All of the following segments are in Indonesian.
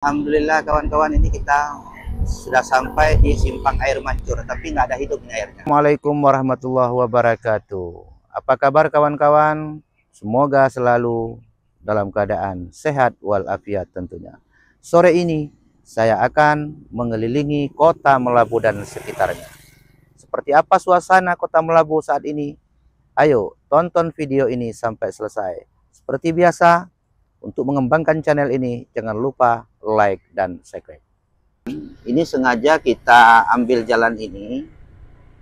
Alhamdulillah kawan-kawan, ini kita sudah sampai di simpang air mancur, tapi nggak ada hidup ini airnya. Assalamualaikum warahmatullahi wabarakatuh. Apa kabar kawan-kawan? Semoga selalu dalam keadaan sehat walafiat tentunya. Sore ini saya akan mengelilingi kota Melabu dan sekitarnya. Seperti apa suasana kota Melabu saat ini? Ayo tonton video ini sampai selesai. Seperti biasa, untuk mengembangkan channel ini, jangan lupa like dan subscribe. Ini sengaja kita ambil jalan ini.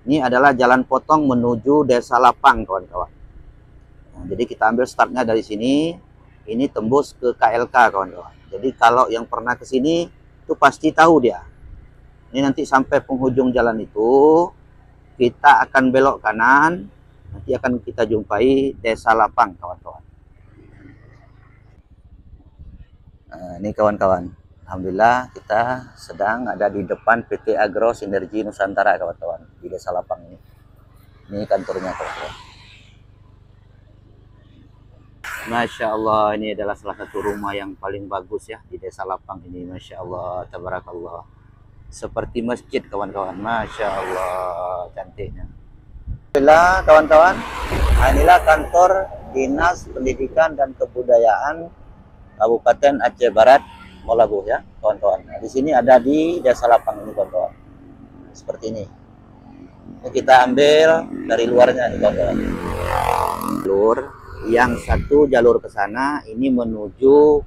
Ini adalah jalan potong menuju Desa Lapang, kawan-kawan. Nah, jadi kita ambil startnya dari sini. Ini tembus ke KLK, kawan-kawan. Jadi kalau yang pernah ke sini, itu pasti tahu dia. Ini nanti sampai penghujung jalan itu, kita akan belok kanan. Nanti akan kita jumpai Desa Lapang, kawan-kawan. Nah, ini kawan-kawan, alhamdulillah kita sedang ada di depan PT Agro Sinergi Nusantara, kawan-kawan, di Desa Lapang ini. Ini kantornya, kawan-kawan. Masya Allah, ini adalah salah satu rumah yang paling bagus ya di Desa Lapang ini. Masya Allah, tabarakallah. Seperti masjid, kawan-kawan. Masya Allah, cantiknya. Alhamdulillah, kawan-kawan, inilah kantor Dinas Pendidikan dan Kebudayaan Kabupaten Aceh Barat, Melabu ya, kawan-kawan. Nah, di sini ada di Desa Lapang ini, kawan-kawan. Seperti ini. Ini kita ambil dari luarnya nih, kawan-kawan. Jalur yang satu jalur ke sana ini menuju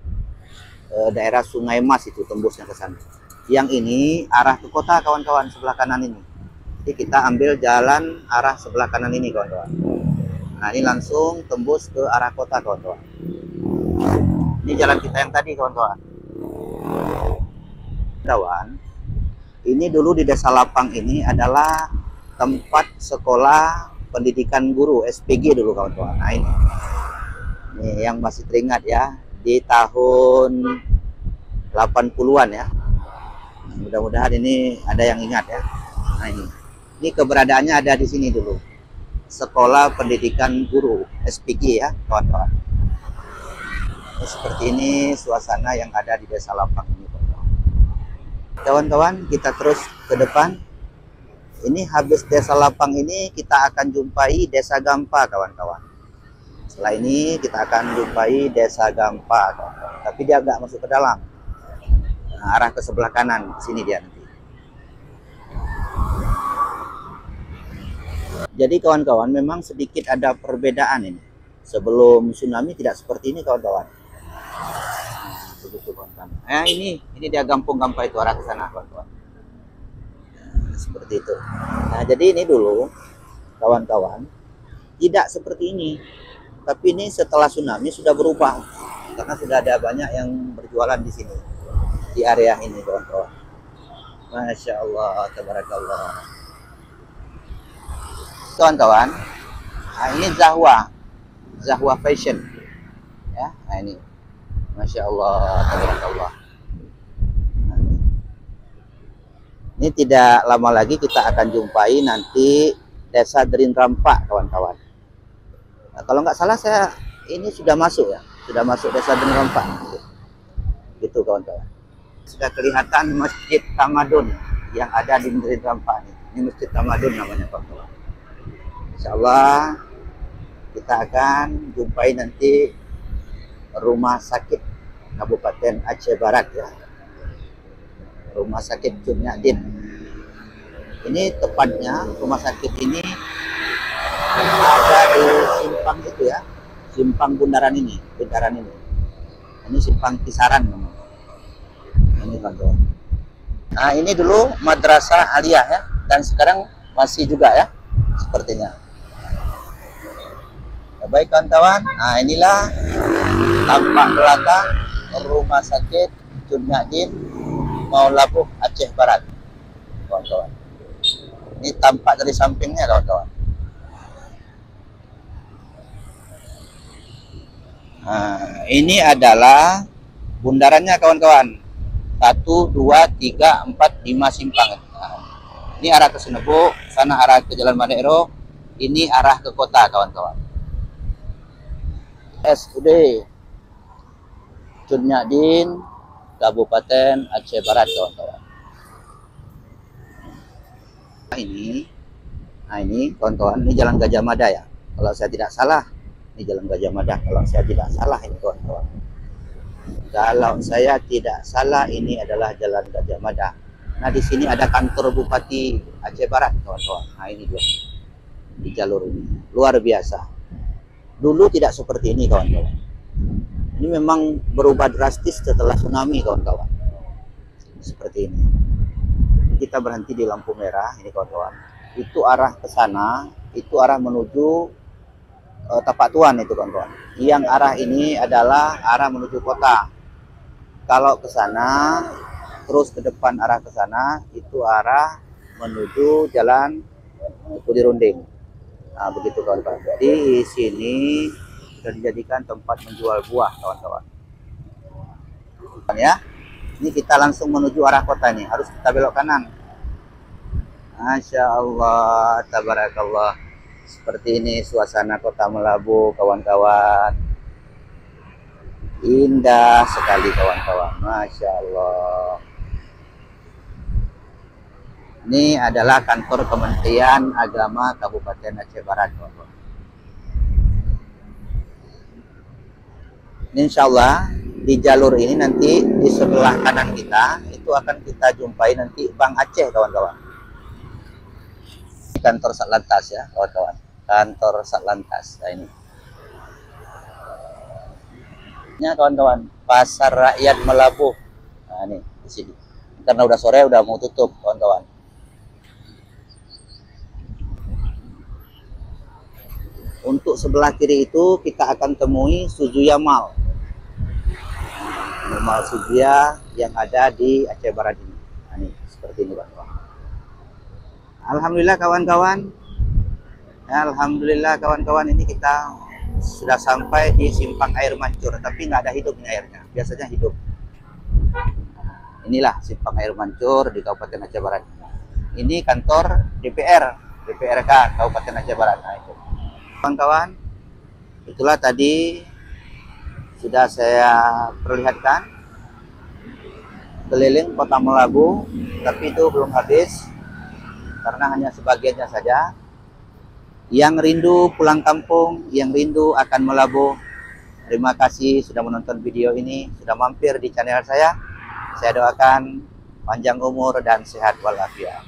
daerah Sungai Mas, itu tembusnya ke sana. Yang ini arah ke kota, kawan-kawan, sebelah kanan ini. Jadi kita ambil jalan arah sebelah kanan ini, kawan-kawan. Nah, ini langsung tembus ke arah kota, kawan-kawan. Ini jalan kita yang tadi, kawan-kawan. Kawan, ini dulu di Desa Lapang ini adalah tempat sekolah pendidikan guru SPG dulu, kawan-kawan. Nah, ini yang masih teringat ya, di tahun 80-an ya. Mudah-mudahan ini ada yang ingat ya. Nah, ini keberadaannya ada di sini dulu. Sekolah pendidikan guru SPG ya, kawan-kawan. Seperti ini suasana yang ada di Desa Lapang ini, kawan-kawan. Kita terus ke depan. Ini habis Desa Lapang ini kita akan jumpai Desa Gampa, kawan-kawan. Setelah ini kita akan jumpai Desa Gampa, kawan-kawan. Tapi dia agak masuk ke dalam. Nah, arah ke sebelah kanan, sini dia nanti. Jadi kawan-kawan, memang sedikit ada perbedaan ini. Sebelum tsunami tidak seperti ini, kawan-kawan. Nah, ini dia Gampung Gampa itu, arah ke sana, kawan-kawan. Nah, seperti itu. Nah, jadi ini dulu, kawan-kawan, tidak seperti ini. Tapi ini setelah tsunami sudah berubah. Karena sudah ada banyak yang berjualan di sini. Di area ini, kawan-kawan. Masya Allah, tabarakallah. Kawan-kawan, nah ini Zahwa Fashion. Ya, nah ini. Masya Allah, tabarakallah. Ini tidak lama lagi kita akan jumpai nanti Desa Derin Rampak, kawan-kawan. Nah, kalau nggak salah saya ini sudah masuk ya, sudah masuk Desa Derin Rampak. Gitu, kawan-kawan. Sudah kelihatan Masjid Tamadun yang ada di Derin Rampak ini. Ini Masjid Tamadun namanya, kawan-kawan. Insya Allah kita akan jumpai nanti Rumah Sakit Kabupaten Aceh Barat ya. Rumah Sakit Cut Nyak Din. Ini tepatnya rumah sakit ini ada di simpang itu ya. Simpang bundaran ini. Ini simpang Kisaran namanya. Ini, kawan-kawan. Nah, ini dulu Madrasah Aliyah ya, dan sekarang masih juga ya sepertinya. Baik, kawan-kawan. Nah, inilah tampak belakang Rumah Sakit Cut Nyak Din Melabu Aceh Barat, kawan-kawan. Ini tampak dari sampingnya, kawan-kawan. Nah, ini adalah bundarannya, kawan-kawan. 1, 2, 3, 4, 5 simpang. Nah, ini arah ke Senebuk, sana arah ke Jalan Madero, ini arah ke kota, kawan-kawan. SUD Cut Nyak Din Kabupaten Aceh Barat, kawan-kawan. Ini kawan-kawan, ini Jalan Gajah Mada ya. Kalau saya tidak salah, ini Jalan Gajah Mada. Kalau saya tidak salah ini kawan-kawan. Kalau saya tidak salah ini adalah Jalan Gajah Mada. Nah di sini ada kantor Bupati Aceh Barat, kawan-kawan. Nah ini dia di jalur ini, luar biasa. Dulu tidak seperti ini, kawan-kawan. Ini memang berubah drastis setelah tsunami, kawan-kawan. Seperti ini. Kita berhenti di lampu merah, ini kawan-kawan. Itu arah ke sana, itu arah menuju Tapak Tuan itu, kawan-kawan. Yang arah ini adalah arah menuju kota. Kalau ke sana, terus ke depan arah ke sana, itu arah menuju jalan Kudi Runding. Nah, begitu kawan-kawan. Jadi di sini sudah dijadikan tempat menjual buah, kawan-kawan. Ya, ini kita langsung menuju arah kota nih. Harus kita belok kanan. Masya Allah, tabarakallah. Seperti ini suasana kota Melabu, kawan-kawan. Indah sekali, kawan-kawan. Masya Allah. Ini adalah kantor Kementerian Agama Kabupaten Aceh Barat, kawan-kawan. Insya Allah di jalur ini nanti di sebelah kanan kita itu akan kita jumpai nanti Bank Aceh, kawan-kawan. Kantor Satlantas ya, kawan-kawan. Kantor Satlantas. Nah ini. Ini kawan-kawan, Pasar Rakyat Melabuh. Nah ini di sini. Karena udah sore udah mau tutup, kawan-kawan. Untuk sebelah kiri itu kita akan temui Suzuya Mall. Mall Suzuya yang ada di Aceh Barat ini. Nah, ini seperti ini, kawan-kawan. Alhamdulillah, kawan-kawan. Alhamdulillah, kawan-kawan, ini kita sudah sampai di Simpang Air Mancur, tapi nggak ada hidup ini airnya. Biasanya hidup. Inilah Simpang Air Mancur di Kabupaten Aceh Barat. Ini kantor DPRK Kabupaten Aceh Barat. Nah, itu. Kawan-kawan, itulah tadi sudah saya perlihatkan keliling kota Melabu, tapi itu belum habis karena hanya sebagiannya saja. Yang rindu pulang kampung, yang rindu akan Melabu, terima kasih sudah menonton video ini, sudah mampir di channel saya. Saya doakan panjang umur dan sehat walafiat.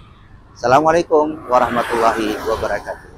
Assalamualaikum warahmatullahi wabarakatuh.